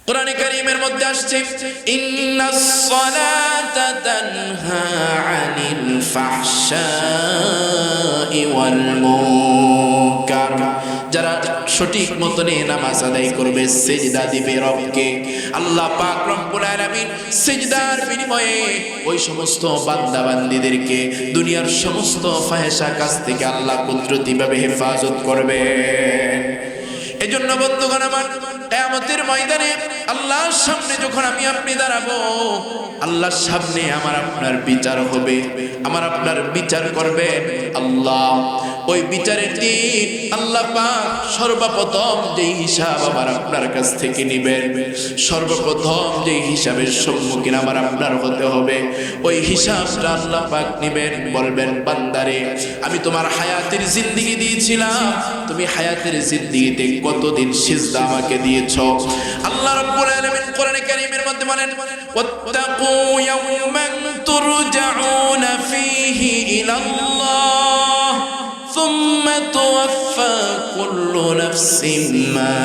কোরআনে কারীমের মধ্যে আসছে ইন্নাস সালাতা তানহা আনিল ফাহশাই ওয়াল মুনকার, যারা সঠিক মতনে নামাজ আদায় করবে, সিজদা দিবে রবকে, আল্লাহ পাক রব্বুল আলামিন সিজদার বিনিময়ে ওই সমস্ত বান্দা বান্দীদেরকে দুনিয়ার সমস্ত ফাহিশা কাজ থেকে আল্লাহ কুদরতিভাবে হেফাজত করবে। এজন্য বন্ধুগণ আমার, কিয়ামতের ময়দানে আল্লাহর সামনে যখন আমি আপনি দাঁড়াবো, আল্লাহর সামনে আমার আপনার বিচার হবে, আমার আপনার বিচার করবেন আল্লাহ। ওই বিচারের দিন আল্লাহ পাক সর্বপ্রথম যেই হিসাব আমার আপনার কাছ থেকে নেবেন, সর্বপ্রথম যেই হিসাবের সম্মুখীন আমার আপনার হতে হবে, ওই হিসাবটা আল্লাহ পাক নেবেন। বলবেন, বান্দারে আমি তোমার হায়াতের জিন্দেগি দিয়েছিলাম, তুমি হায়াতের জিন্দেগিতে কতদিন সিজদা আমাকে দিয়েছো? আল্লাহ রাব্বুল আলামিন কোরআনে কারীমের মধ্যে বলেন, ওয়াত্তাকু ইয়াওমান তুরজাউনা ফীহি ইলাল্লাহ সুম্মা তুওয়াফফা কুল্লু নাফসিন মা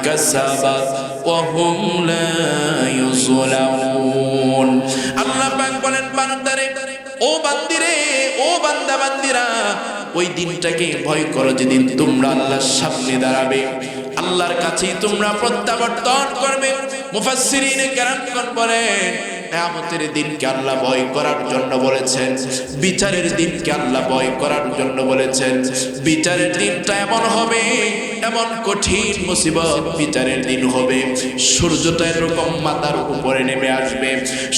কাসাবাত ওয়া হুম লা ইউযলামুন। আল্লাহ পাক বলেন, বান্দারে, ও বান্দিরে, ও বান্দা বান্দিরা, ওই দিনটাকে ভয় করো যেদিন তোমরা আল্লাহর সামনে দাঁড়াবে, আল্লাহর কাছেই তোমরা প্রত্যাবর্তন করবে। মুফাসসিরিনে কেরামগণ বলেন, কিয়ামতের দিনকে আল্লাহ ভয় করার জন্য বলেছেন, বিচারের দিনকে আল্লাহ ভয় করার জন্য বলেছেন। বিচারের দিনটা এমন হবে, এমন কঠিন মুসিবত বিচারের দিন হবে, সূর্যটা এরকম মাথার উপরে নেমে আসবে,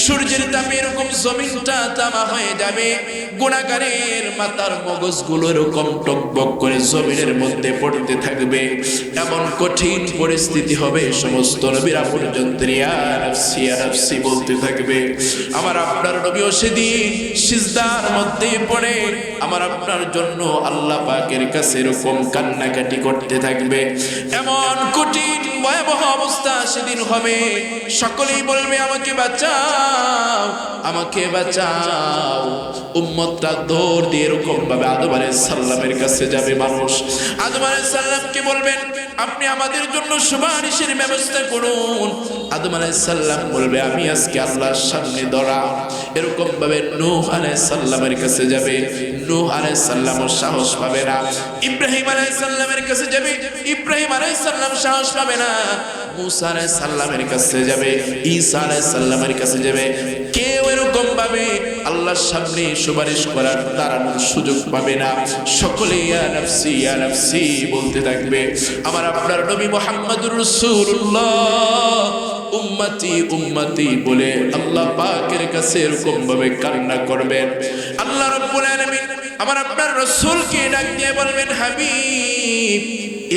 সূর্যের তাপে এরকম জমিনটা তামা হয়ে যাবে, গুনাহগারের মাথার মগজগুলো এরকম টকবক করে জমিনের মধ্যে পড়তে থাকবে। এমন কঠিন পরিস্থিতি হবে, সমস্ত নবীরা পর্যন্ত ইয়া নাফসি ইয়া নাফসি বলতে থাকবে। আমার আপনার নবীও সেদিন সিজদার মধ্যে পড়ে আমার আপনার জন্য আল্লাহ পাকের কাছে এরকম কান্নাকাটি করতে থাকবে। এমন কঠিন ভয়াবহ অবস্থা সেদিন হবে, সকলেই বলবে, আমাকে বাঁচাও, আমাকে বাঁচাও। উম্মতরা দৌড় দিয়ে এরকম ভাবে আদম আলাইহিস সালামের কাছে যাবে মানুষ। আদম আলাইহিস সালামকে বলবেন, আপনি আমাদের জন্য সুপারিশের ব্যবস্থা করুন। আদম আলাইহিস সালাম বলবে, আমি আজকে আল্লাহর সামনে ধরা। এরকম ভাবে নূহ আলাইহিস সালামের কাছে যাবে, নূহ আলাইহিস সালামও সাহস পাবে না। ইব্রাহিম আলাইহিস সালামের কাছে যাবে, ইব্রাহিম আলাইহিস সালাম সাহস পাবে না। মুসা আলাইহিস সালামের কাছে যাবে, ঈসা আলাইহিস সালামের কাছে যাবে, কেউ এরকম ভাবে আল্লাহর সামনে সুপারিশ করার দাঁড়ানোর সুযোগ পাবে না। সকলে ইয়া নাফসি ইয়া নাফসি বলতে থাকবে। আমার আপনার নবী মুহাম্মদুর রাসূলুল্লাহ উম্মতি উম্মতি বলে আল্লাহ পাকের কাছে এরকম ভাবে কান্না করবেন। আল্লাহ রাব্বুল আলামিন আমার আপনার রাসূলকে ডাক দিয়ে বলবেন, হাবিব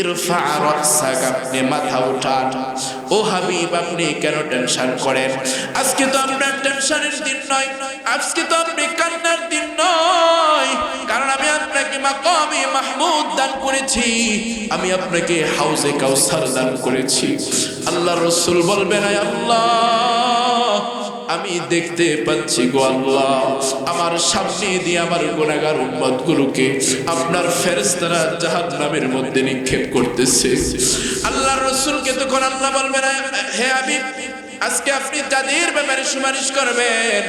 ইরফা রাসাক, আপনি মাথা উঠান। ও হাবিব, আপনি কেন টেনশন করেন? আজকে তো আপনার টেনশনের দিন নয়, আজকে তো আপনি কান্নার দিন নয়, কারণ আমি আপনাকে মাকামে মাহমুদ দান করেছি, আমি আপনাকে হাউজে কাউসার দান করেছি। আল্লাহ রাসূল বলবেন, আয় আল্লাহ, আমি দেখতে পাচ্ছি গো আল্লাহ, আমার সামনে দিয়ে আমার গুনাহগার উম্মতগুলোকে আপনার ফেরেশতারা জাহান্নামের মধ্যে নিক্ষেপ করতেছে। আল্লাহর রাসূলকে তখন আল্লাহ বলবেন, হে হাবিব, আজকে আপনি তাদের ব্যাপারে সুপারিশ করবেন,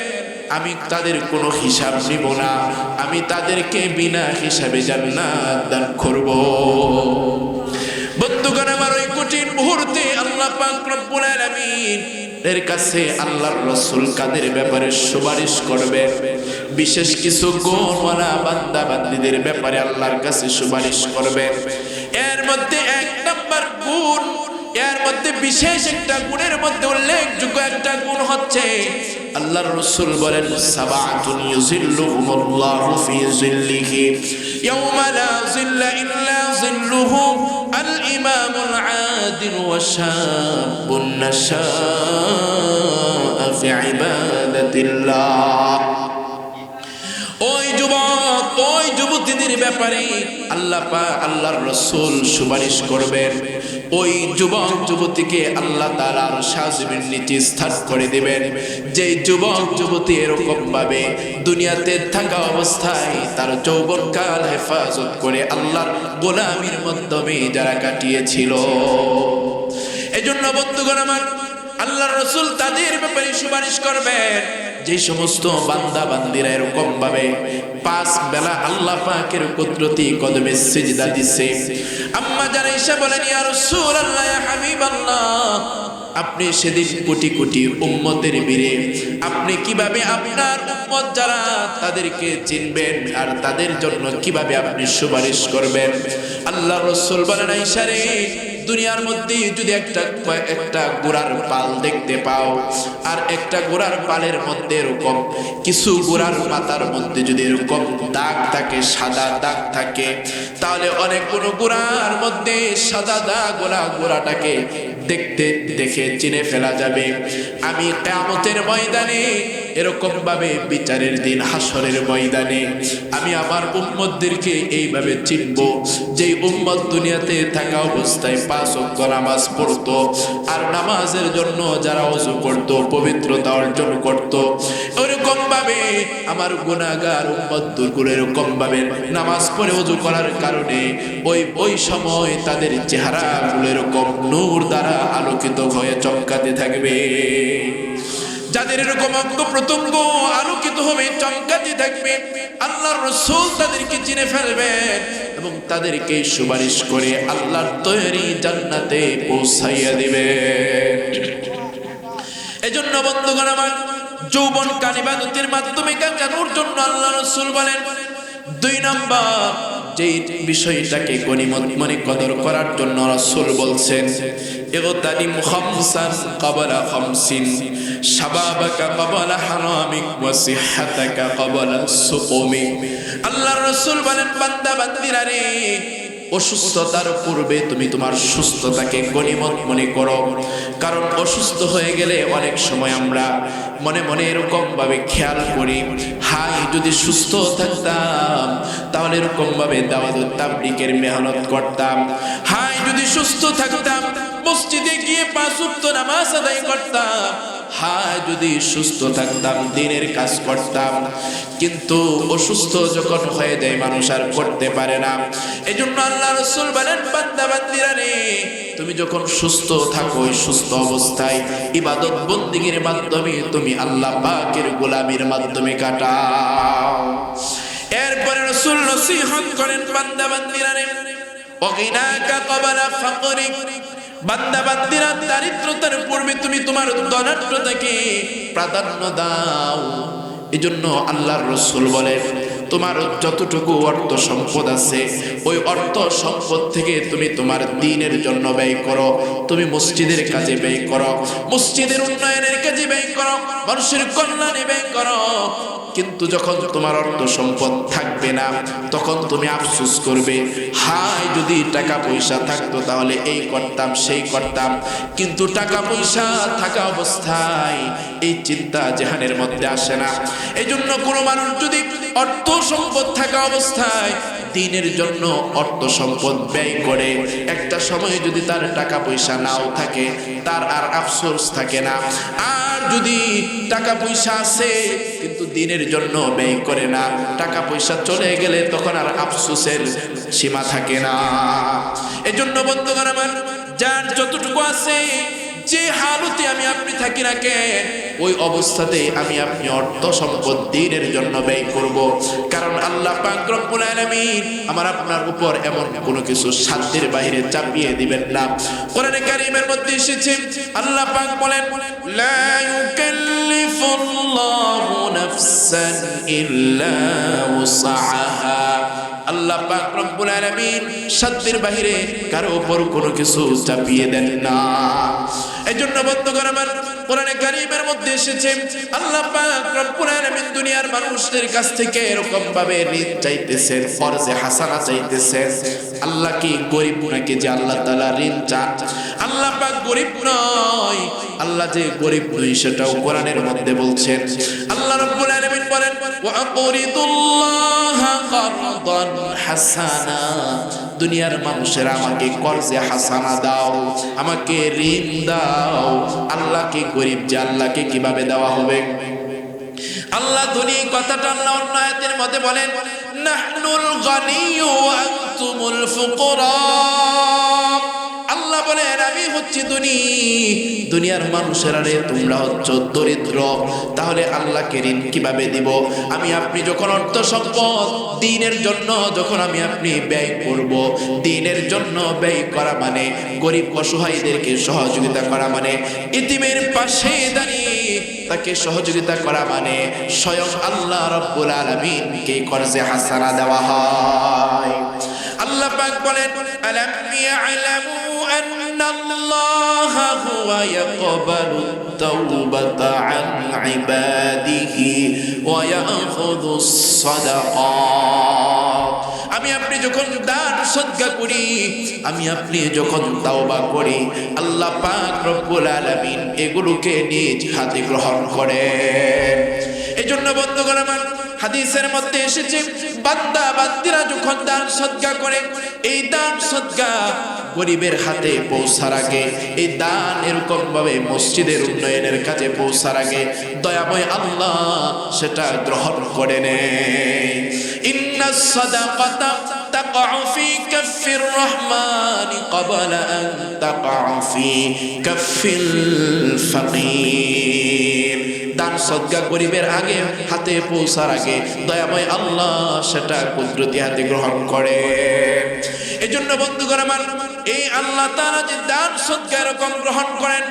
আমি তাদের কোনো হিসাব নিব না, আমি তাদেরকে বিনা হিসাবে জান্নাত দান করব। বন্ধুগণ আমার, ওই কঠিন মুহূর্তে আল্লাহ পাক রব্বুল আলামিন এর কাছে আল্লাহর রাসূল কাদের ব্যাপারে সুপারিশ করবে? বিশেষ কিছু গুণওয়ালা বান্দা বান্দীদের ব্যাপারে আল্লাহর কাছে সুপারিশ করবে। এর মধ্যে এক নাম্বার গুণ, এর মধ্যে বিশেষ একটা গুণের মধ্যে উল্লেখযোগ্য একটা গুণ হচ্ছে, আল্লাহর রাসূল বলেন, সাবাতুন ইউযিল্লুহুমুল্লাহু ফি যিল্লিহি ইয়াওমা লা যিল্লা ইল্লা যিল্লুহু আল ইমামুল আদিল ওয়া শাবুন নাশাআ ফি ইবাদাতিল্লাহ। ওই যুবক, ওই যুবতীদের ব্যাপারে আল্লাহর রাসূল সুপারিশ করবেন। ওই যুবক যুবতীকে আল্লাহ তাআলা আরশ-এর নিচে স্থান করে দিবেন। যে যুবক যুবতী এরকম ভাবে দুনিয়াতে থাকা অবস্থায় তার যৌবনকাল হেফাজত করে আল্লাহর গোলামির মাধ্যমে যারা কাটিয়েছিল। এজন্য বন্ধুগণ আমার, আল্লাহর রাসূল তাদের ব্যাপারে সুপারিশ করবেন যে সমস্ত বান্দা বান্দিরা এরকম ভাবে 5 বেলা আল্লাহ পাকের কুদরতি কদমে সিজদা দিছে। আম্মা জান আয়েশা বলেন, ইয়া রাসূলুল্লাহ, ইয়া হাবিবাল্লাহ, আপনি সেদিন কোটি কোটি উম্মতের বীরে আপনি কিভাবে আপনার উম্মত যারা তাদেরকে চিনবেন আর তাদের জন্য কিভাবে আপনি সুপারিশ করবেন? আল্লাহর রাসূল বলেন, আয়েশা রে, দুনিয়ার মধ্যে যদি একটা ঘোড়ার পাল দেখতে পাও আর একটা ঘোড়ার পালের মধ্যে এরকম কিছু ঘোড়ার মাথার মধ্যে যদি এরকম দাগ থাকে, সাদা দাগ থাকে, তাহলে অনেকগুলো ঘোড়ার মধ্যে সাদা দাগ ঘোড়াটাকে দেখে চিনে ফেলা যাবে। আমি কিয়ামতের ময়দানে এরকম ভাবে বিচারের দিন হাসরের ময়দানে আমি আমার উম্মতদেরকে এইভাবে চিনব, যে উম্মত দুনিয়াতে থাকা অবস্থায় 5 ওয়াক্ত নামাজ পড়তো আর নামাজের জন্য যারা ওযু করত, পবিত্রতা অর্জন করত, ওরকম ভাবে আমার গুনাহগার উম্মতগুলো এরকম ভাবে নামাজ পড়ে ওযু করার কারণে ওই সময় তাদের চেহারাগুলো এরকম নূর দ্বারা আলোকিত হয়ে চমকাতে থাকবে। যাদের এরকম অঙ্গ প্রত্যঙ্গ আলোকিত হবে, চমকাতে থাকবে, আল্লাহর রাসূল তাদেরকে চিনে ফেলবেন এবং তাদেরকে সুপারিশ করে আল্লাহর তৈরি জান্নাতে পৌঁছাইয়া দিবেন। এজন্য বন্ধুগণ আমার, যৌবন কাল ইবাদতের মাধ্যমে কাটানোর জন্য আল্লাহর রাসূল বলেন, 2 নাম্বার যে বিষয়টাকে গনিমত মনে কদর করার জন্য রাসূল বলছেন, ইগতানিম খামসান ক্বাবলা খামসিন, শাবাবাকা ক্বাবলা হারামিক ওয়া সিহহাতাকা ক্বাবলা সুকুমিক। আল্লাহর রাসূল বলেন, বান্দা বান্দিরা রে, অসুস্থতার পূর্বে তুমি তোমার সুস্থতাকে গনিমত মনে করো, কারণ অসুস্থ হয়ে গেলে অনেক সময় আমরা মনে মনে এরকম ভাবে খেয়াল করি, হাই যদি সুস্থ থাকতাম তাহলে এরকম ভাবে দাওয়াত তাবলীগের মেহনত করতাম, হাই যদি সুস্থ থাকতাম মসজিদে গিয়ে 5 ওয়াক্ত নামাজ আদায় করতাম, হায় যদি সুস্থ থাকতাম দিনের কাজ করতাম। কিন্তু অসুস্থ যখন হয়ে যায় মানুষ আর করতে পারে না। এজন্য আল্লাহ রাসূল বলেন, বান্দা বান্দিরা রে, তুমি যখন সুস্থ থাকো, ওই সুস্থ অবস্থায় ইবাদত বন্দেগীর মাধ্যমে তুমি আল্লাহ পাকের গোলামির মাধ্যমে কাটাও। এরপরে রাসূল নসিহত করেন, বান্দা বান্দিরা রে, ওয়াগিনাকা ক্বাবলা ফাকরিক, বান্দা বান্দিরা, দারিদ্রতার পূর্বে তুমি তোমার ধনাঢ্যতাকে প্রাধান্য দাও। এজন্য আল্লাহর রাসূল বলেন, তোমার যতটুকু অর্থ সম্পদ আছে ওই অর্থ সম্পদ থেকে তুমি তোমার দ্বীনের জন্য ব্যয় করো, তুমি মসজিদের কাজে ব্যয় করো, মসজিদের উন্নয়নের কাজে ব্যয় করো, মানুষের কল্যাণে ব্যয় করো। কিন্তু যখন তোমার অর্থ সম্পদ থাকবে না তখন তুমি আফসোস করবে, হায় যদি টাকা পয়সা থাকতো তাহলে এই করতাম সেই করতাম। কিন্তু টাকা পয়সা থাকা অবস্থায় এই চিন্তা জেহানের মধ্যে আসে না। এই জন্য কোনো মানুষ যদি অর্থ সম্পদ থাকা অবস্থায় দ্বীনের জন্য অর্থ সম্পদ ব্যয় করে, একটা সময় যদি তার টাকা পয়সা নাও থাকে তার আর আফসোস থাকে না। আর যদি টাকা পয়সা আছে কিন্তু দ্বীনের জন্য ব্যয় করে না, টাকা পয়সা চলে গেলে তখন আর আফসোসের সীমা থাকে না। এজন্য বন্ধুগণ আমার, যার যতটুকু আছে, যে হালতে আমি আপনি থাকি না কেন, ওই অবস্থাতে আমি আপনি অর্থ সম্পদ দ্বীনের জন্য ব্যয় করব। কারণ আল্লাহ পাক রব্বুল আলামিন আমার আপনার উপর এমন কোনো কিছু সাধ্যের বাইরে চাপিয়ে দিবেন না। কোরআনে কারীমের মধ্যে এসেছে, আল্লাহ পাক বলেন, লা ইউকাল্লিফুল্লাহু নাফসান ইল্লা উসআহা। আল্লাহ পাক রব্বুল আলামিন সাধ্যের বাইরে কারো উপর কোনো কিছু চাপিয়ে দেন না। এজন্য বন্ধুগণ আমার, কোরআনে কারীমের মধ্যে এসেছে, আল্লাহ পাক রব্বুল আলামিন দুনিয়ার মানুষদের কাছ থেকে এরকম ভাবে ঋণ চাইতেছেন, ফরজে হাসানা চাইতেছেন। আল্লাহ কি গরিব নাকি যে আল্লাহ তাআলা ঋণ চান? আল্লাহ পাক গরিব নয়, আল্লাহ যে গরিব নয় সেটাও কোরআনের মধ্যে বলছেন। আল্লাহ রব্বুল আলামিন বলেন, ওয়া আকুরিদুল্লাহা কারদান হাসানা, দুনিয়ার মানুষেরা আমাকে কর্জে হাসানা দাও, আমাকে ঋণ দাও। আল্লাহকে গরিব যে আল্লাহকে কিভাবে দেওয়া হবে? আল্লাহ ধনী কথাটা আল্লাহ অন্য আয়াতের মধ্যে বলেন, নাহনুল গানিয়্যু ওয়া আনতুমুল ফুকরা। আল্লাহ বলেন আমি হচ্ছি দুনিয়ার মানুষেরা রে তোমরা হচ্ছ দরিদ্র, তাহলে আল্লাহকে ঋণ কিভাবে দিব? আমি আপনি যখন অর্থ সম্পদ দ্বীনের জন্য যখন আমি আপনি ব্যয় করব, দ্বীনের জন্য ব্যয় করা মানে গরিব অসহায়দেরকে সহযোগিতা করা মানে ইতিমের পাশে দাঁড়িয়ে তাকে সহযোগিতা করা মানে স্বয়ং আল্লাহ রাব্বুল আলামিনকে কর্জে হাসানা দেওয়া হয়। আল্লাহ পাক বলেন আলাম ইয়ালামু আন্নাল্লাহা হুয়া ইয়াকবালু তাওবাতা আন ইবাদিহি ওয়া ইয়াখুযুস সাদাকাত। আমি আপনি যখন দান সদকা করি, আমি আপনি যখন তাওবা করি, আল্লাহ পাক রব্বুল আলামিন এগুলোকে নিজ হাতে গ্রহণ করেন। এজন্য বন্ধুগণ আমার হাদিসের মধ্যে এসেছে বান্দা বান্দিরা যখন দান সদকা করে, এই দান সদকা গরিবের হাতে পৌঁছার আগে, এই দান এরকম ভাবে মসজিদের উন্নয়নের কাজে পৌঁছার আগে দয়াময় আল্লাহ সেটা গ্রহণ করে নেয়। ইন্নাস সাদাকাতা তাকউ ফি কাফির রহমানি ক্বাবলা আন তাকউ ফি কাফিল ফাকির। দান সদকা গরিবের আগে হাতে পৌঁছার আগে দয়াময় আল্লাহ সেটা কুদরতি হাতে গ্রহণ করে। এজন্য বন্ধুগণ আমার এই আল্লাহ তাআলা যে দান সদকা এরকম গ্রহণ করেন,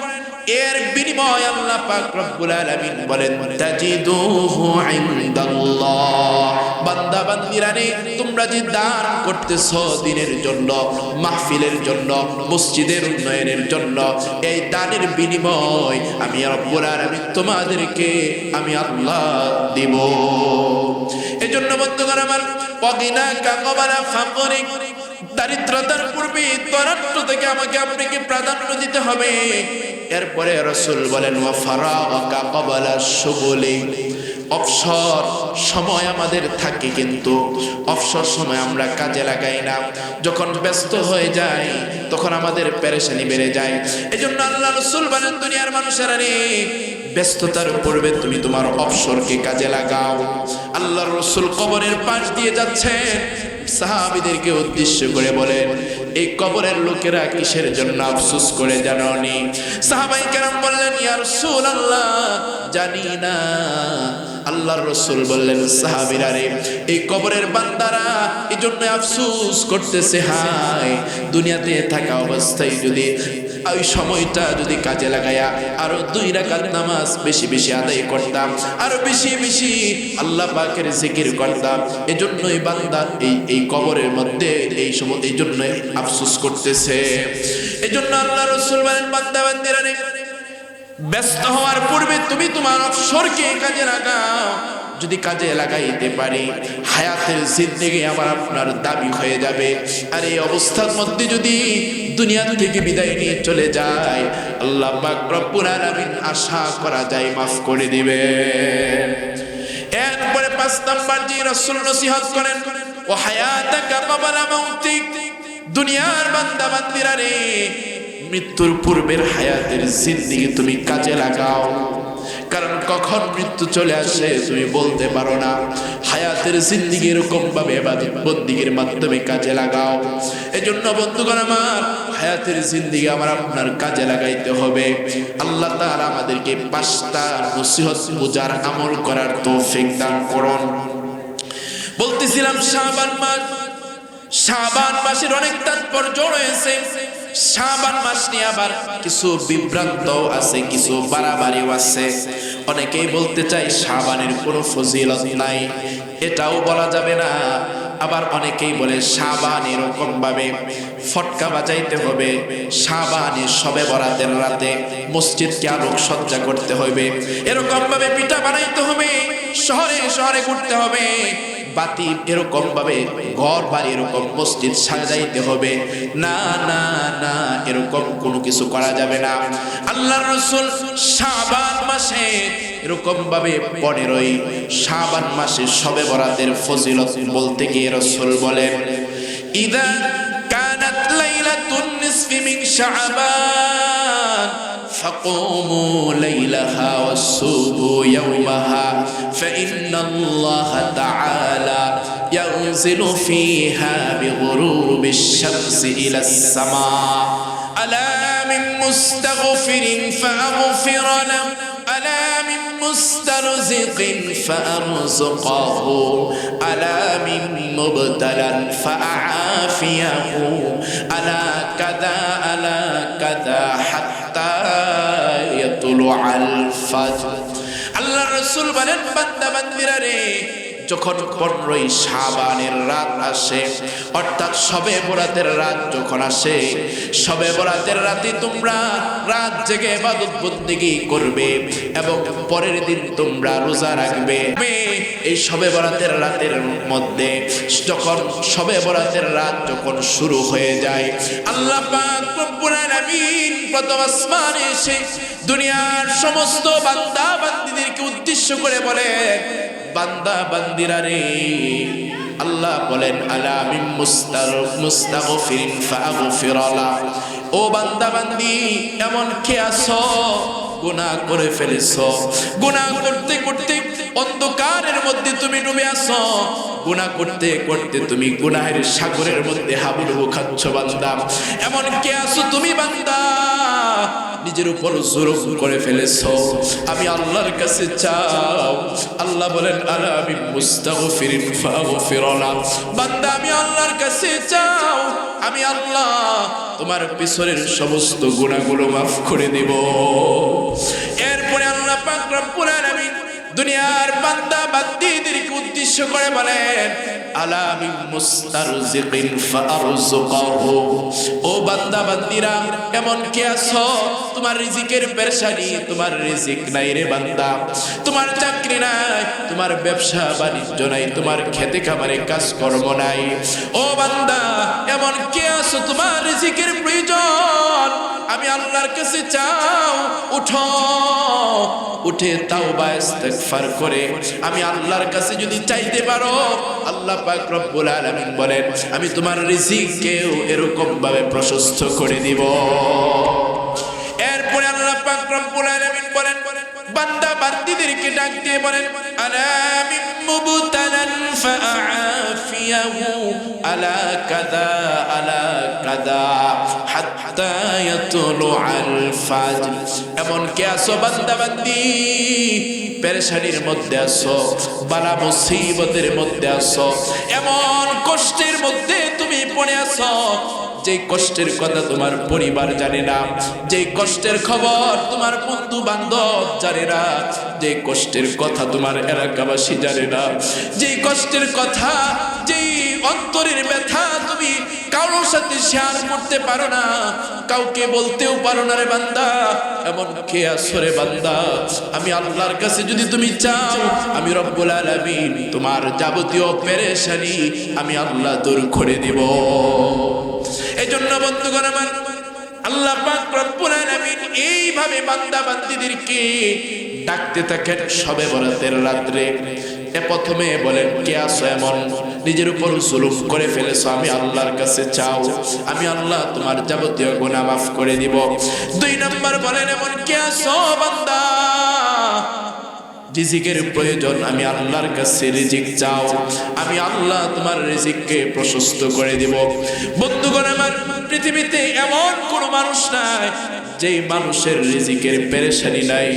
এর বিনিময় আল্লাহ পাক রব্বুল আলামিন বলেন তাজিদুহু ইনদাল্লাহ। বান্দা বান্দিরা রে তোমরা যে দান করতেছো দ্বীনের জন্য, মাহফিলের জন্য, মসজিদের উন্নয়নের জন্য, এই দানের বিনিময় আমি রব্বুল আলামিন তোমাদেরকে আমি আল্লাহ দিব। এজন্য বন্ধুগণ আমার ওয়াগিনা কাকবালা ফাকরিক, দারিদ্রতার পূর্বে দরিদ্র থেকে আমাকে আপনাকে প্রাধান্য দিতে হবে। এরপরে রাসূল বলেন ওয়া ফারাগাকা ক্বাবলা শুগুলি, অবসর সময় আমাদের থাকে কিন্তু অবসর সময় আমরা কাজে লাগাই না। যখন ব্যস্ত হয়ে যাই তখন আমাদের পেরেশানি বেড়ে যায়। এজন্য আল্লাহ রাসূল বলেন দুনিয়ার মানুষেরা রে ব্যস্ততার পূর্বে তুমি তোমার অবসরকে কাজে লাগাও। আল্লাহর রাসূল কবরের পাশ দিয়ে যাচ্ছেন, সাহাবীদেরকে উদ্দেশ্য করে বলেন এই কবরের লোকেরা কিসের জন্য আফসোস করে জানোনি? সাহাবায়ে কেরাম বললেন ইয়া রাসূলুল্লাহ জানি না। আল্লাহর রাসূল বললেন সাহাবীরা রে এই কবরের বান্দারা এজন্য আফসোস করতেছে, হায় দুনিয়াতে থাকা অবস্থায় যদি ওই সময়টা যদি কাজে লাগায়া আরো 2 রাকাত নামাজ বেশি বেশি আদায় করতাম, আরো বেশি বেশি আল্লাহ পাকের জিকির করতাম। এজন্যই বান্দা এই কবরের মধ্যে এই সময় এই জন্যই আফসোস করতেছে। এজন্য আল্লাহ রাসূল বলেন বান্দা বান্দিরা রে ব্যস্ত হওয়ার পূর্বে তুমি তোমার অবসরকে কাজে লাগাও। যদি কাজে লাগাইতে পারি হায়াতের জিন্দেগি আমার আপনার দাবি হয়ে যাবে। আর এই অবস্থার মধ্যে যদি দুনিয়া থেকে বিদায় নিয়ে চলে যায় আল্লাহ পাক রব্বুল আলামিন আশা করা যায় মাফ করে দিবেন। এরপরে 5 নাম্বার যে রাসূল নসিহত করেন ও হায়াতাকা ক্বাবলা মাউতিক, দুনিয়ার বান্দা বান্দিরা রে মৃত্যুর পূর্বের হায়াতের জিন্দেগি তুমি কাজে লাগাও। কারণ কখন মৃত্যু চলে আসে তুমি বলতে পারো না। হায়াতের জিন্দেগি এরকম ভাবে ইবাদত বন্দেগীর মাধ্যমে কাজে লাগাও। এজন্য বন্ধুগণ আমার হায়াতের জিন্দেগি আমার আপনার কাজে লাগাইতে হবে। আল্লাহ তাআলা আমাদেরকে 5টা নসিহত বুঝার আমল করার তৌফিক দান করুন। বলতেছিলাম শাবান মাসের অনেক তাৎপর্য রয়েছে। শাবান মাস নিয়ে আবার কিছু বিভ্রান্ত আছে, কিছু বাড়াবাড়িও আছে। অনেকেই বলতে চাই শাবানের কোনো ফজিলত নাই, এটাও বলা যাবে না। আবার অনেকেই বলে শাবান এরকম ভাবে ফটকা বাজাইতে হবে, শাবানে শবে বরাতের রাতে মসজিদকে আলোক সজ্জা করতে হবে, এরকম ভাবে পিঠা বানাইতে হবে, শহরে শহরে ঘুরতে হবে, বাতি এরকম ভাবে ঘর বাড়ি এরকম মসজিদ সাজাইতে হবে। না না না, এরকম কোনো কিছু করা যাবে না। আল্লাহর রাসূল শাবান মাসে এরকম ভাবে 15ই শাবান মাসে শবে বরাতের ফজিলত বলতে গিয়ে রাসূল বলেন ইদা কানাত লাইলাতুন নিসফি মিন শাবান فقوموا ليلها وصوموا يومها فإن الله تعالى ينزل فيها بغروب الشمس إلى السماء আলা মিন মুস্তাগফিরিন ফাগফির লাহু আলা মিন মুস্তারজিকিন ফারযুকহু আলা মিন মুবতালান ফাআফিয়াহু আলা কাদা হাত্তা ইয়াতুলুআল ফাজর। আল্লাহ রাসূল বলেন, বান্দা বান্দিরা রে, যখন 15ই শাবানের রাত আসে, অর্থাৎ শবে বরাতের রাত যখন আসে, শবে বরাতের রাতে তোমরা রাত জেগে ইবাদত বন্দেগী করবে এবং পরের দিন তোমরা রোজা রাখবে। এই শবে বরাতের রাতের মধ্যে যখন শবে বরাতের রাত যখন শুরু হয়ে যায়, আল্লাহ পাক রব্বুল আলামিন প্রথম আসমানে এসে দুনিয়ার সমস্ত বান্দা বান্দীদেরকে উদ্দেশ্য করে বলেন, বান্দা বান্দিরা রে, আল্লাহ বলেন আলা মিন মুস্তাগফিরিন ফাগফির লাহু, ও বান্দা বান্দি এমন কে আছো গুনাহ করে ফেলেছো, গুনাহ করতে করতে অন্ধকারের মধ্যে তুমি ডুবে আছো, গুনাহ করতে করতে তুমি গুনাহের সাগরের মধ্যে হাবুডুবু খাচ্ছ বান্দা, এমন কে আছো তুমি বান্দা নিজের উপর জুলুম করে ফেলেছো, আমি আল্লাহর কাছে চাও। আল্লাহ বলেন আলা মিন মুস্তাগফিরিন ফাগফির লাহু, বান্দা আমি আল্লাহর কাছে চাও, আমি আল্লাহ তোমার পিছনের সমস্ত গুনাহগুলো মাফ করে দেব। এরপরে আল্লাহ পাক রব্বুল আলামিন দুনিয়ার বান্দা বান্দীদেরকে উদ্দেশ্য করে বলেন আলা মিন মুস্তারজিকিন ফারযুকহু, ও বান্দা বান্দীরা এমন কে আছো তোমার রিজিকের পেরেশানি, তোমার রিজিক নাই রে বান্দা, তোমার চাকরি নাই, তোমার ব্যবসা বাণিজ্য নাই, তোমার খেতে খামারে কাজকর্ম নাই, ও বান্দা এমন কে আছো তোমার রিজিকের প্রয়োজন, আমি আল্লাহর কাছে চাও, উঠো, উঠে তাওবা ইস্তিগফার করে আমি আল্লাহর কাছে যদি চাইতে পারো, আল্লাহ পাক রব্বুল আলামিন বলেন আমি তোমার রিজিককেও এরকম ভাবে প্রশস্ত করে দিব। এরপরে আল্লাহ পাক রব্বুল আলামিন বলেন বান্দা বান্দীদেরকে ডাক দিয়ে বলেন আলা মিন মুবতালান ফাআফিয়াহু আলা কাদা হাত্তা ইয়াতুলুআল ফাজর, এমন কে আছো বান্দা বান্দি পেরেশানির মধ্যে আছো, বালা মুসিবতের মধ্যে আছো, এমন কষ্টের মধ্যে তুমি পড়ে আছো যে কষ্টের কথা তোমার পরিবার জানে না, যে কষ্টের খবর তোমার বন্ধু বান্ধব জানে না, যে কষ্টের কথা তোমার এলাকাবাসী জানে না, যে কষ্টের কথা, যে অন্তরের ব্যথা তুমি কারোর সাথে শেয়ার করতে পারো না, কাউকে বলতেও পারো না রে বান্দা, এমন কে আছো রে বান্দা, আমি আল্লাহর কাছে যদি তুমি চাও, আমি রব্বুল আলামিন তোমার যাবতীয় পেরেশানি আমি আল্লাহ দূর করে দিব। এজন্য বন্ধুগণ আমার, আল্লাহ পাক রব্বুল আলামিন এইভাবে বান্দা বান্দীদেরকে ডাকতে থাকেন শবে বরাতের রাত্রে। প্রথমে বলেন কে আছো এমন নিজের উপর জুলুম করে ফেলেছো, আমি আল্লাহর কাছে চাও, আমি আল্লাহ তোমার যাবতীয় গুনাহ মাফ করে দিব। 2 নম্বর বলেন এমন কে আছো বান্দা রিজিকের প্রয়োজন, আমি আল্লাহর কাছে রিজিক চাও, আমি আল্লাহ তোমার রিজিককে প্রশস্ত করে দিব। বন্ধুগণ আমার, পৃথিবীতে এমন কোনো মানুষ নাই যেই মানুষের রিজিকের পেরেশানি নাই,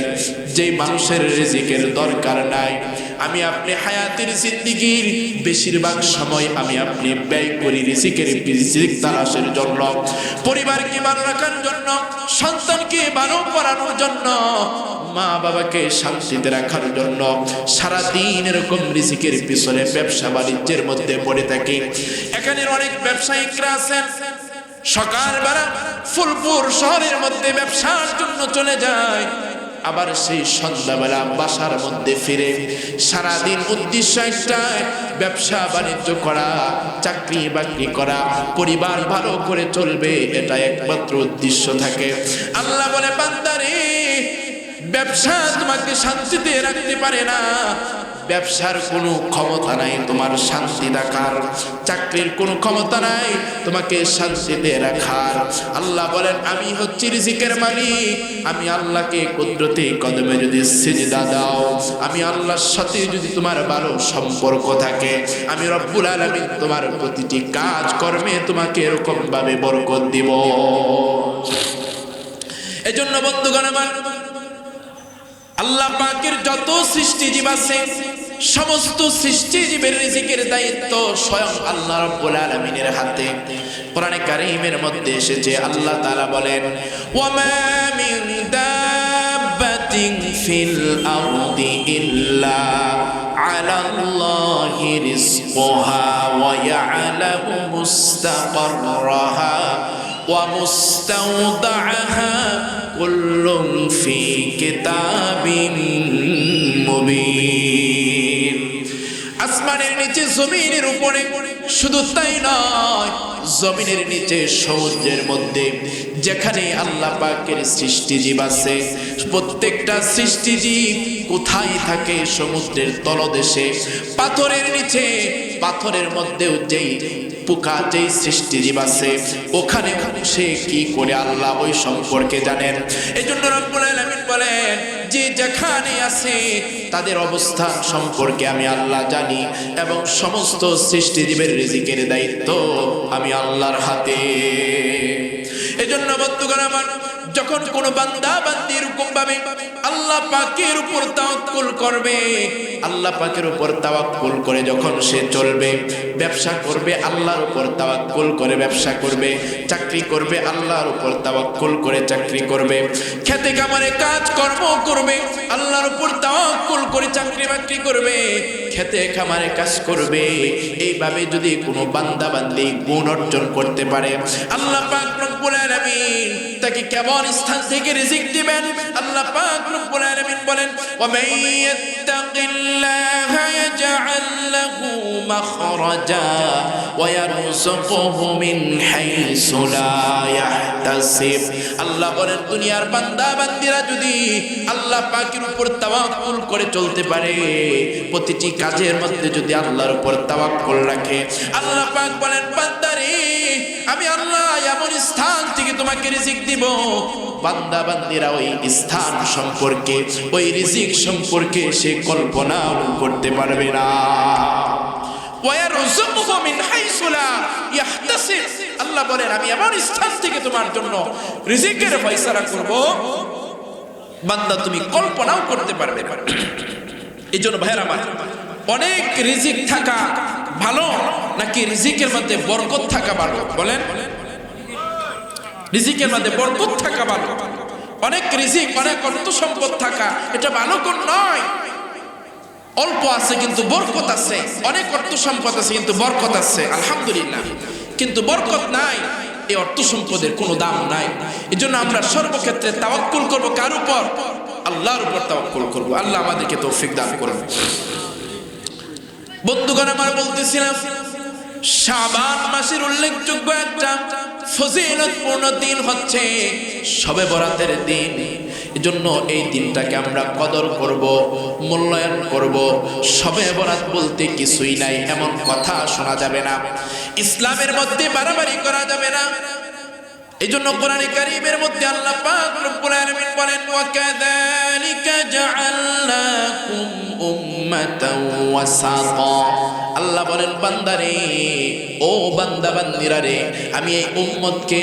যেই মানুষের রিজিকের দরকার নাই। আমি আপনি হায়াতের জিন্দেগীর বেশিরভাগ সময় আমি আপনি ব্যয় করি রিজিক তালাশের জন্য, পরিবারকে ভালো রাখার জন্য, সন্তানকে ভালো পড়ানোর জন্য, মা বাবাকে শান্তিতে রাখার জন্য সারাদিন এরকম রিজিকের পিছনে ব্যবসা বাণিজ্যের মধ্যে পড়ে থাকি। এখানে অনেক ব্যবসায়িকরা আছেন সকালবেলা ফুলপুর শহরের মধ্যে ব্যবসার জন্য চলে যায়, আবার সেই সন্ধ্যাবেলা বাসার মধ্যে ফিরে সারাদিন উদ্দেশ্য একটাই, ব্যবসা বাণিজ্য করা, চাকরি বাকরি করা, পরিবার ভালো করে চলবে, এটা একমাত্র উদ্দেশ্য থাকে। আল্লাহ বলে বান্দারে ব্যবসা তোমাকে শান্তিতে রাখতে পারে না, ব্যবসার কোনো ক্ষমতা নাই তোমার শান্তি রাখার, চাকরির কোনো ক্ষমতা নাই তোমাকে শান্তিতে রাখার। আল্লাহ বলেন আমি হচ্ছি রিজিকের মালিক। আমি আল্লাহকে কুদরতি কদমে যদি সিজদা দাও, আমি আল্লাহর সাথে যদি তোমার ভালো সম্পর্ক থাকে, আমি রব্বুল আলামিন তোমার প্রতিটি কাজ কর্মে তোমাকে এরকম ভাবে বরকত দিব। এজন্য বন্ধুগণ আমার, আল্লাহ পাকের যত সৃষ্টিজীব আছে সমস্ত সৃষ্টিজীবের রিজিকের দায়িত্ব স্বয়ং আল্লাহ রাব্বুল আলামিনের হাতে। কোরআনে কারীমের মধ্যে এসেছে আল্লাহ তাআলা বলেন, ওয়ামা মিন দাব্বাতিন ফিল আরদি ইল্লা আলাল্লাহি রিজকুহা ওয়া ইয়ালামু মুস্তাকাররাহা ওয়া মুস্তাওদাআহা কুল্লুন ফি কিতাবিন মুবিন। আসমানের নিচে জমিনের উপরে, শুধু তাই নয়, জমিনের নিচে সমুদ্রের মধ্যে যেখানে আল্লাহ পাকের সৃষ্টিজীব আছে, প্রত্যেকটা সৃষ্টিজীব কোথায় থাকে? সমুদ্রের তলদেশে, পাথরের নিচে, পাথরের মধ্যেও যেই পোকা, যেই সৃষ্টিজীব আছে ওখানে সে কি করে আল্লাহ ওই সম্পর্কে জানেন। এই জন্য রব্বুল আলামিন বলেন যে যেখানে আছে তাদের অবস্থান সম্পর্কে আমি আল্লাহ জানি, এবং সমস্ত সৃষ্টিজীবের রিজিকের দায়িত্ব আমি আল্লাহর হাতে। এজন্য বন্ধুগণ আমার, যখন কোনো বান্দা বান্দি এরকম ভাবে আল্লাহ পাকের উপর তাওয়াক্কুল করবে, আল্লাহ পাকের উপর তাওয়াক্কুল করে যখন সে চলবে, ব্যবসা করবে আল্লাহর উপর তাওয়াক্কুল করে ব্যবসা করবে, চাকরি করবে আল্লাহর উপর তাওয়াক্কুল করে চাকরি করবে, খেতে খামারে কাজ কর্ম করবে আল্লাহর উপর তাওয়াক্কুল করে চাকরি বাকরি করবে, খেতে খামারে কাজ করবে, এইভাবে যদি কোনো বান্দা বান্দি গুণ অর্জন করতে পারে, আল্লাহ পাক রব্বুল আলামিন তাকে কেমন স্থান থেকে রিজিক দিবেন। আল্লাহ পাক রব্বুল আলামিন বলেন, ওয়া মান ইয়াত্তাকিল্লাহা ইয়াজআল লাহু মাখরাজা ওয়া ইয়ারযুকুহু মিন হাইসু লা ইয়াহতাসিব। আল্লাহ বলেন দুনিয়ার বান্দা বান্দিরা যদি আল্লাহ পাকের উপর তাওয়াক্কুল করে চলতে পারে, প্রতিটি কাজের মধ্যে যদি আল্লাহর উপর তাওয়াক্কুল রাখে, আল্লাহ পাক বলেন বান্দারে আমি আল্লাহ এমন স্থান থেকে তোমাকে রিজিক দিব, বান্দা বান্দিরা ওই স্থান সম্পর্কে, ওই রিজিক সম্পর্কে সে কল্পনাও করতে পারবে না। ওয়ারযুকুহু মিন হাইসু লা ইয়াহতাসিব। আল্লাহ বলেন আমি এমন স্থান থেকে তোমার জন্য রিজিকের ফয়সালা করব, বান্দা তুমি কল্পনাও করতে পারবে না। এই জন্য ভাইরা আমার, অনেক রিজিক থাকা ভালো নাকি রিজিকের মধ্যে বরকত থাকা ভালো? বলেন, রিজিকের মধ্যে বরকত থাকা ভালো? অনেক রিজিক, অনেক অর্থ সম্পদ থাকা এটা ভালো কোন নয়। অল্প আছে কিন্তু বরকত আছে, অনেক অর্থ সম্পদ আছে কিন্তু বরকত আছে, আলহামদুলিল্লাহ। কিন্তু বরকত নাই, এই অর্থ সম্পদের কোনো দাম নাই। এই জন্য আমরা সর্বক্ষেত্রে তাওয়াক্কুল করব কার উপর? আল্লাহর উপর তাওয়াক্কুল করব। আল্লাহ আমাদেরকে তৌফিক দান করুন। বন্ধুগণ আমার, বলতেছিলাম শাবান মাসের উল্লেখযোগ্য একটা ফজিলতপূর্ণ দিন হচ্ছে শবে বরাতের দিন। এজন্য এই দিনটাকে আমরা কদর করব, মূল্যায়ন করব। শবে বরাত বলতে কিছুই নাই এমন কথা শোনা যাবে না, ইসলামের মধ্যে বাড়াবাড়ি করা যাবে না। এজন্য কোরআনে কারীমের মধ্যে আল্লাহ পাক রব্বুল আলামিন বলেন, ওয়া কাযালিকা জাআলনাকুম উম্মাতাও ওয়াসাতা। আল্লাহ বলেন বান্দারে, ও বান্দা বান্দিরা রে, আমি এই উম্মতকে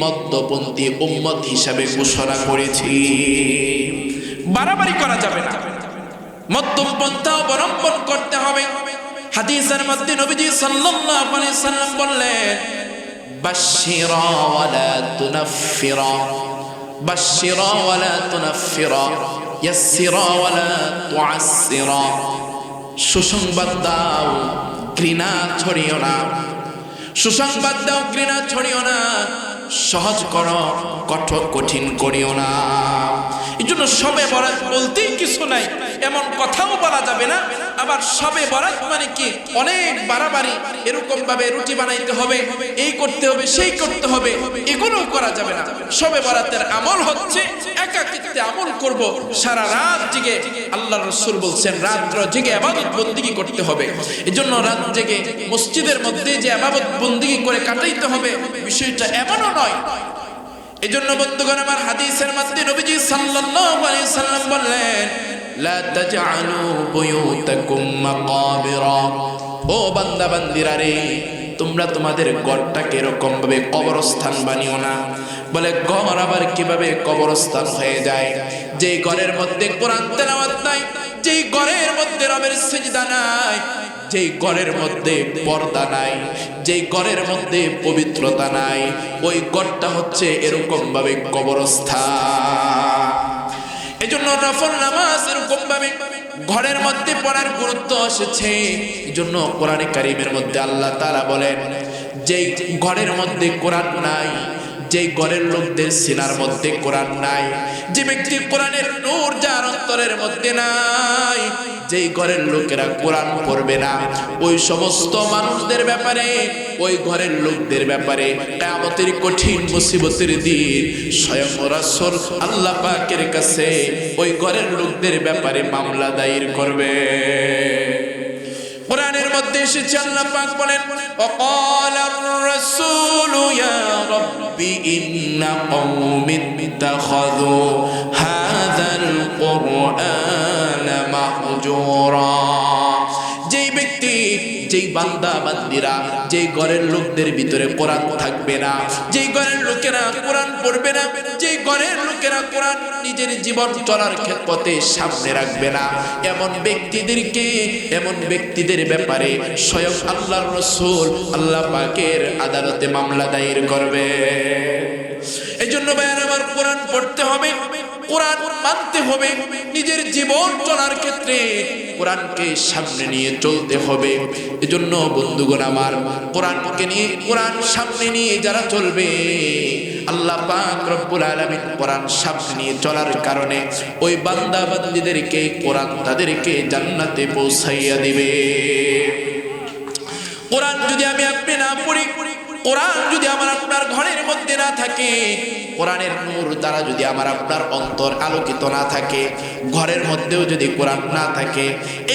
মধ্যপন্থী উম্মত হিসাবে ঘোষণা করেছি। বাড়াবাড়ি করা যাবে না, মধ্যম পন্থা অবলম্বন করতে হবে। হাদিসের মধ্যে নবীজি সাল্লাল্লাহু আলাইহি সাল্লাম বললেন, বাশশিরা ওয়ালা তুনাফফিরা, বাশশিরা ওয়ালা তুনাফফিরা, ইয়াসসিরা ওয়ালা তুআসসিরা। সুসংবাদ দাও, ঘৃণা ছড়িও না। সুসংবাদ দাও, ঘৃণা ছড়িও না। সহজ করো, কঠিন করিও না। এই জন্য শবে বরাত বলতেই কিছু নাই এমন কথাও বলা যাবে না। আবার শবে বরাত মানে কি অনেক বাড়াবাড়ি, এরকম ভাবে রুটি বানাইতে হবে, এই করতে হবে, সেই করতে হবে, এগুলো করা যাবে না। শবে বরাতের আমল হচ্ছে একাকিত্বে আমল করব, সারা রাত জেগে। আল্লাহর রাসূল বলছেন রাত্র জেগে ইবাদত বন্দেগী করতে হবে। এজন্য রাত জেগে মসজিদের মধ্যে যে ইবাদত বন্দেগী করে কাটাইতে হবে, বিষয়টা এমনও নয়। এজন্য বন্ধুগণ আমার, হাদিসের মধ্যে নবীজি সাল্লাল্লাহু আলাইহি সাল্লাম বললেন, লা তাজআলু বুয়ুতাকুম মাকাবিরা। ও বান্দা বান্দিরা রে, তোমরা তোমাদের ঘরটাকে এরকম ভাবে কবরস্থান বানিও না। বলে ঘর আবার কিভাবে কবরস্থান হয়ে যায়? যেই ঘরের মধ্যে কোরআন তেলাওয়াত নাই, যেই ঘরের মধ্যে রবের সিজদা নাই, যেই ঘরের মধ্যে পর্দা নাই, যেই ঘরের মধ্যে পবিত্রতা নাই, ওই ঘরটা হচ্ছে এরকম ভাবে কবরস্থান। এজন্য নফল নামাজ এরকম ভাবে ঘরের মধ্যে পড়ার গুরুত্ব এসেছে। এজন্য কোরআনে কারীমের মধ্যে আল্লাহ তাআলা বলেন, যেই ঘরের মধ্যে কোরআন নাই, যেই ঘরের লোকদের সিনার মধ্যে কোরআন নাই, যে ব্যক্তি কোরআনের নূর যার অন্তরের মধ্যে নাই, যেই ঘরের লোকেরা কোরআন পড়বে না, ওই সমস্ত মানুষদের ব্যাপারে, ওই ঘরের লোকদের ব্যাপারে কিয়ামতের কঠিন মুসিবতের দিন স্বয়ং রাসূল আল্লাহ পাকের কাছে ওই ঘরের লোকদের ব্যাপারে মামলা দায়ের করবে। কোরআনের মধ্যে এসেছে আল্লাহ পাক বলেন, ওয়াকালার রাসূলু ইয়া রাব্বি ইন্না কওমি ইত্তাখাযু হাযাল কুরআনা মাহজুরা। যেই ব্যক্তি, যেই বান্দা বান্দিরা, যেই ঘরের লোকদের ভিতরে কোরআন থাকবে না, যেই ঘরের লোকেরা কোরআন পড়বে না, যেই ঘরের লোকেরা কোরআন নিজের জীবন চলার ক্ষেত্রে সামনে রাখবে না, এমন ব্যক্তিদেরকে, এমন ব্যক্তিদের ব্যাপারে স্বয়ং আল্লাহর রাসূল আল্লাহ পাকের আদালতে মামলা দায়ের করবে। এজন্য ভাইরা আমার, কোরআন পড়তে হবে, কোরআন মানতে হবে, নিজের জীবন চলার ক্ষেত্রে কোরআনকে সামনে নিয়ে চলতে হবে। এজন্য বন্ধুগণ আমার, কোরআনকে নিয়ে, কোরআন সামনে নিয়ে যারা চলবে, আল্লাহ পাক রব্বুল আলামিন কোরআন সামনে নিয়ে চলার কারণে ওই বান্দা বান্দীদেরকে কোরআন তাদেরকে জান্নাতে পৌঁছাইয়া দিবে। কোরআন যদি আমি আপনি না পড়ি, কোরআন যদি আমার আপনার ঘরের মধ্যে না থাকে, কোরআনের নূর দ্বারা যদি আমার আপনার অন্তর আলোকিত না থাকে, ঘরের মধ্যেও যদি কোরআন না থাকে,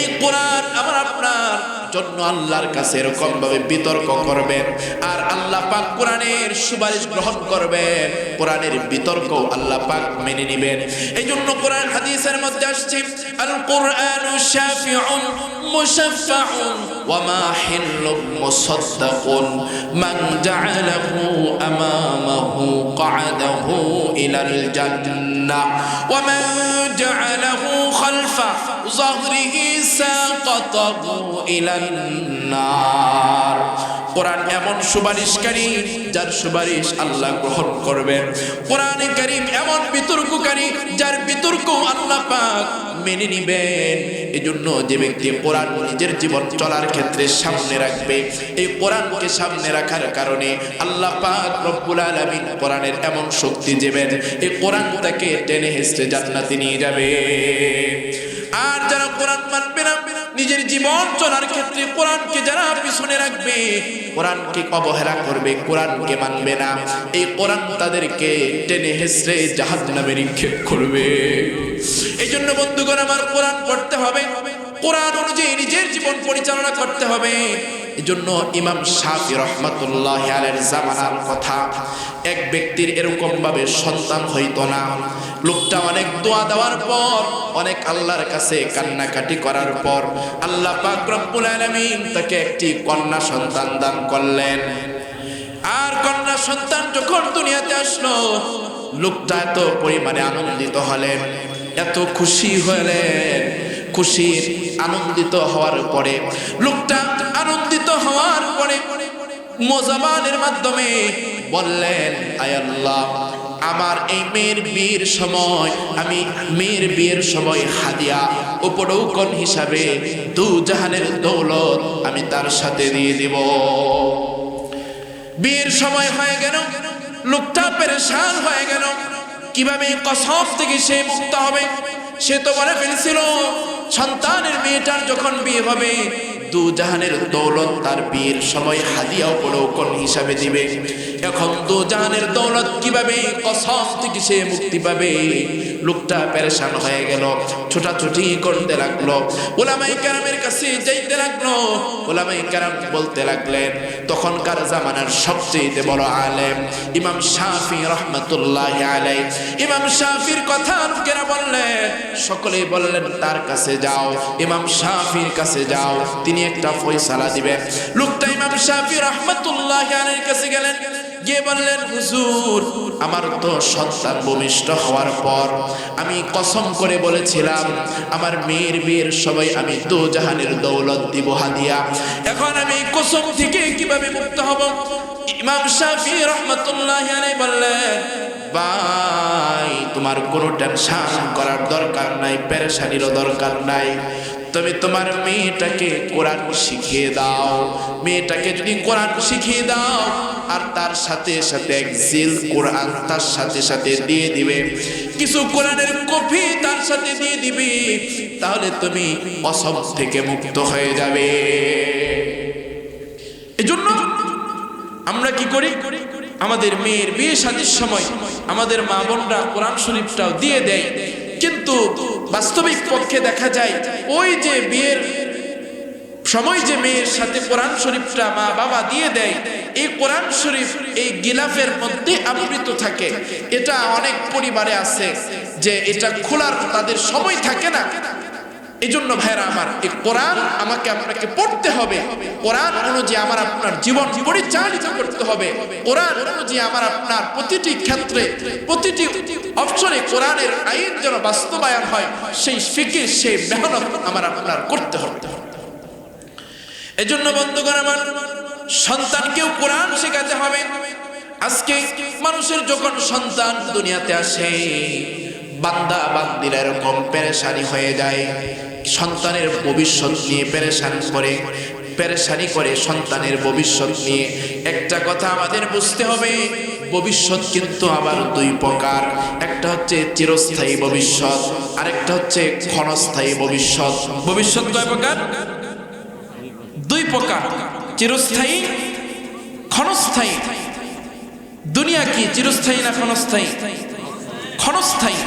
এই কোরআন আমার আপনার জন্য আল্লাহর কাছে এরকম ভাবে বিতর্ক করবেন, আর আল্লাহ পাক কোরআনের সুপারিশ গ্রহণ করবেন, কোরআনের বিতর্ক আল্লাহ পাক মেনে নেবেন। এই জন্য কোরআন হাদিসের মধ্যে আসছে, আল কুরআনু শাফিউন মুশাফফাউন ওয়া মাহিল্লুম মুসাদ্দাকুন মান জাআলাহু আমামাহু ক্বাদাহু ইলাল জান্নাহ ওয়া মান জাআলাহু খালফা যাহরিহি সাকাতাহু ইলান নার। কোরআন এমন সুপারিশকারী যার সুপারিশ আল্লাহ গ্রহণ করবেন। কোরআনে কারীম এমন বিতর্ককারী যার বিতর্ক আল্লাহ পাক মেনে নিবেন। এজন্য যে ব্যক্তি কোরআন নিজের জীবন চলার ক্ষেত্রে সামনে রাখবে, এই কোরআনকে সামনে রাখার কারণে আল্লাহ পাক রব্বুল আলামিন কোরআনের এমন শক্তি দেবেন, এই কোরআন তাকে টেনে হেঁচড়ে জান্নাতে নিয়ে যাবে। আর যারা কোরআন মানবে না, নিজের জীবন চলার ক্ষেত্রে কোরআনকে যারা পিছনে রাখবে, কোরআনকে অবহেলা করবে, কোরআনকে মানবে না, এই কোরআন তাদেরকে টেনে হেঁচড়ে জাহান্নামে নিক্ষেপ করবে। এই জন্য বন্ধুগণ আমার, কোরআন পড়তে হবে, কোরআন অনুযায়ী নিজের জীবন পরিচালনা করতে হবে। এই জন্য ইমাম শাফি রহমাতুল্লাহি আলাইহির জামানার কথা, এক ব্যক্তির এরকম ভাবে সন্তান হইতো না। লোকটা অনেক দোয়া দেওয়ার পর, অনেক আল্লাহর কাছে কান্নাকাটি করার পর আল্লাহ পাক রব্বুল আলামিন তাকে একটি কন্যা সন্তান দান করলেন। আর কন্যা সন্তান যখন দুনিয়াতে আসলো, লোকটা এত পরিমাণে আনন্দিত হলেন, এত খুশি হলেন। খুশির আনন্দিত হওয়ার পরে, লোকটা আনন্দিত হওয়ার পরে মোজাবানের মাধ্যমে বললেন, আয় আল্লাহ, আমার এই মেয়ের বিয়ের সময়, আমি মেয়ের বিয়ের সময় হাদিয়া উপঢৌকন হিসাবে দু জাহানের দৌলত আমি তার সাথে দিয়ে দিব। বিয়ের সময় হয়ে গেল, লোকটা পেরেশান হয়ে গেল, কিভাবে কসম থেকে সে মুক্ত হবে? সে তো বলে ফেলেছিল সন্তানের মেয়েটার যখন বিয়ে হবে দু জাহানের দৌলত তার বিয়ের সময় হাদিয়া উপঢৌকন হিসাবে দিবে। এখন দু জাহানের দৌলত কিভাবে কসম থেকে সে মুক্তি পাবে? লোকটা পেরেশান হয়ে গেল, ছোটাছুটি করতে লাগলো, উলামায়ে কেরামের কাছে যাইতে লাগলো। উলামায়ে কেরাম বলতে লাগলেন, তখনকার জামানার সবচেয়ে বড় আলেম ইমাম শাফি রাহমাতুল্লাহি আলাইহি, ইমাম শাফির কথা লোকেরা বললেন, সকলেই বললেন তার কাছে যাও, ইমাম শাফির কাছে যাও, তিনি একটা ফয়সালা দিবেন। লোকটা ইমাম শাফি রাহমাতুল্লাহি আলাইহির কাছে গেলেন, গিয়ে বললেন, হুজুর আমার তো সন্তান ভূমিষ্ঠ হওয়ার পর আমি কসম করে বলেছিলাম আমার মেয়ের বিয়ের সময় আমি দু জাহানের দৌলত দিব হাদিয়া। এখন আমি কসম থেকে কিভাবে মুক্ত হব? ইমাম শাফি রাহমাতুল্লাহি আলাইহি বললেন, ভাই তোমার কোনো টেনশন করার দরকার নাই, পেরেশানিরও দরকার নাই। তুমি তোমার মেয়েটাকে কোরআন শিখিয়ে দাও। মেয়েটাকে যদি কোরআন শিখিয়ে দাও আর তার সাথে সাথে এক জিল কোরআন তার সাথে সাথে দিয়ে দিবে, কিছু কোরআনের কপি তার সাথে দিয়ে দিবে, তাহলে তুমি অসব থেকে মুক্ত হয়ে যাবে। এজন্য আমরা কি করি? আমাদের মেয়ের বিয়ে শাদীর সময় আমাদের মা বোনরা কোরআন শরীফটাও দিয়ে দেয়, কিন্তু বাস্তবিক পক্ষে দেখা যায় ওই যে বিয়ের সময় যে মেয়ের সাথে কোরআন শরীফটা মা বাবা দিয়ে দেয়, এই কোরআন শরীফ এই গিলাফের মধ্যে আবৃত থাকে। এটা অনেক পরিবারে আছে যে এটা খোলার তাদের সময় থাকে না। এই জন্য ভাইরা আমার, এই কোরআন আমাকে আপনাকে পড়তে হবে, কোরআন অনুযায়ী আমার আপনার জীবন পরিচালিত করতে হবে, কোরআন অনুযায়ী আমার আপনার প্রতিটি ক্ষেত্রে প্রতিটি অপশনে কোরআনের আইন যেন বাস্তবায়ন হয়, সেই ফিকির সেই মেহনত আমার আপনার করতে হবে। এজন্য বন্ধুগণ আমার, সন্তানকেও কোরআন শেখাতে হবে। আজকে মানুষের যখন সন্তান দুনিয়াতে আসে, বান্দা বান্দিরা এরকম পেরেশানি হয়ে যায়, সন্তানের ভবিষ্যৎ নিয়ে পেরেশানি করে সন্তানের ভবিষ্যৎ নিয়ে। একটা কথা আমাদের বুঝতে হবে, ভবিষ্যৎ কিন্তু আবার দুই প্রকার, একটা হচ্ছে চিরস্থায়ী ভবিষ্যৎ, আরেকটা হচ্ছে ক্ষণস্থায়ী ভবিষ্যৎ। ভবিষ্যৎ কয় প্রকার? দুই প্রকার, চিরস্থায়ী, ক্ষণস্থায়ী। দুনিয়া কি চিরস্থায়ী না ক্ষণস্থায়ী? ক্ষণস্থায়ী।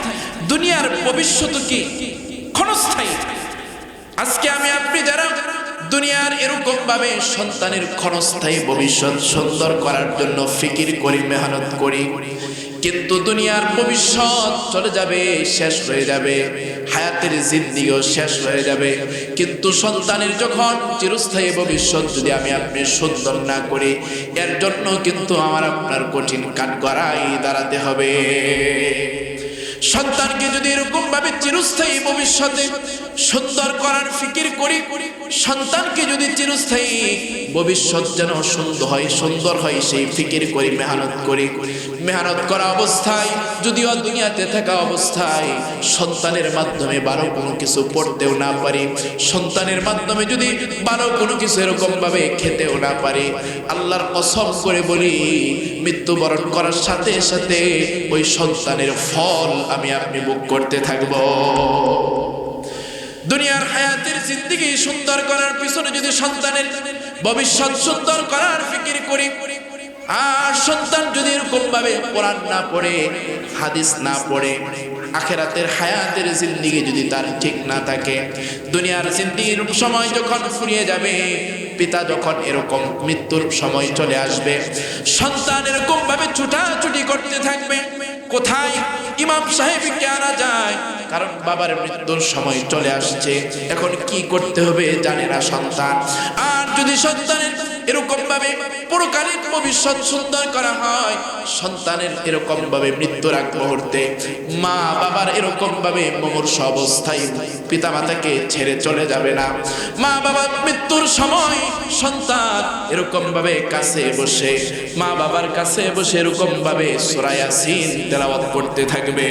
দুনিয়ার ভবিষ্যৎ কি? ক্ষণস্থায়ী। আজকে আমি আপনি যারা দুনিয়ার এরকম ভাবে সন্তানের ক্ষণস্থায়ী ভবিষ্যৎ সুন্দর করার জন্য ফিকির করি, মেহনত করি, কিন্তু দুনিয়ার ভবিষ্যৎ চলে যাবে, শেষ হয়ে যাবে, হায়াতের জিন্দেগিও শেষ হয়ে যাবে। কিন্তু সন্তানের যখন চিরস্থায়ী ভবিষ্যৎ যদি আমি আপনি সুন্দর না করি, এর জন্য কিন্তু আমার আপনার কঠিন কাঠগড়ায় দাঁড়াতে হবে। সন্তানকে যদি এরকম ভাবে চিরস্থায়ী ভবিষ্যতে সুন্দর করার ফিকির করি, সন্তানকে যদি চিরস্থায়ী ভবিষ্যৎ যেন সুন্দর হয় সেই ফিকির করি, মেহনত করি, মেহনত করা অবস্থায় যদিও দুনিয়াতে থাকা অবস্থায় সন্তানের মাধ্যমে ভালো কোনো কিছু পড়তেও না পারি, সন্তানের মাধ্যমে যদি ভালো কোনো কিছু এরকম ভাবে খেতেও না পারি, আল্লাহর কসম করে বলি মৃত্যুবরণ করার সাথে সাথে ওই সন্তানের ফল আমি আপনি ভোগ করতে থাকব। দুনিয়ার হায়াতের জিন্দেগি সুন্দর করার পিছনে যদি সন্তানের ভবিষ্যৎ সুন্দর করার ফিকির করি, আর সন্তান যদি এরকম ভাবে কোরআন না পড়ে, হাদিস না পড়ে, আখিরাতের হায়াতের জিন্দেগি যদি তার ঠিক না থাকে, দুনিয়ার জিন্দেগির সময় যখন ফুরিয়ে যাবে, পিতা যখন এরকম মৃত্যুর সময় চলে আসবে, সন্তান এরকম ভাবে ছুটাছুটি করতে থাকবে, কোথায় ইমাম সাহেবকে আনা যায়, কারণ বাবার মৃত্যুর সময় চলে আসছে, এখন কি করতে হবে জানে না সন্তান। আর যদি সন্তানের এরকম ভাবে পরকালীন ভবিষ্যৎ সুন্দর করা হয়, সন্তানের এরকম ভাবে মৃত্যুর আগ মুহূর্তে মা বাবার এরকম ভাবে মুমূর্ষ অবস্থায় পিতা মাতাকে ছেড়ে চলে যাবে না। মা বাবার মৃত্যুর সময় সন্তান এরকম ভাবে কাছে বসে, মা বাবার কাছে বসে এরকম ভাবে সূরা ইয়াসিন তেলাওয়াত করতে থাকবে।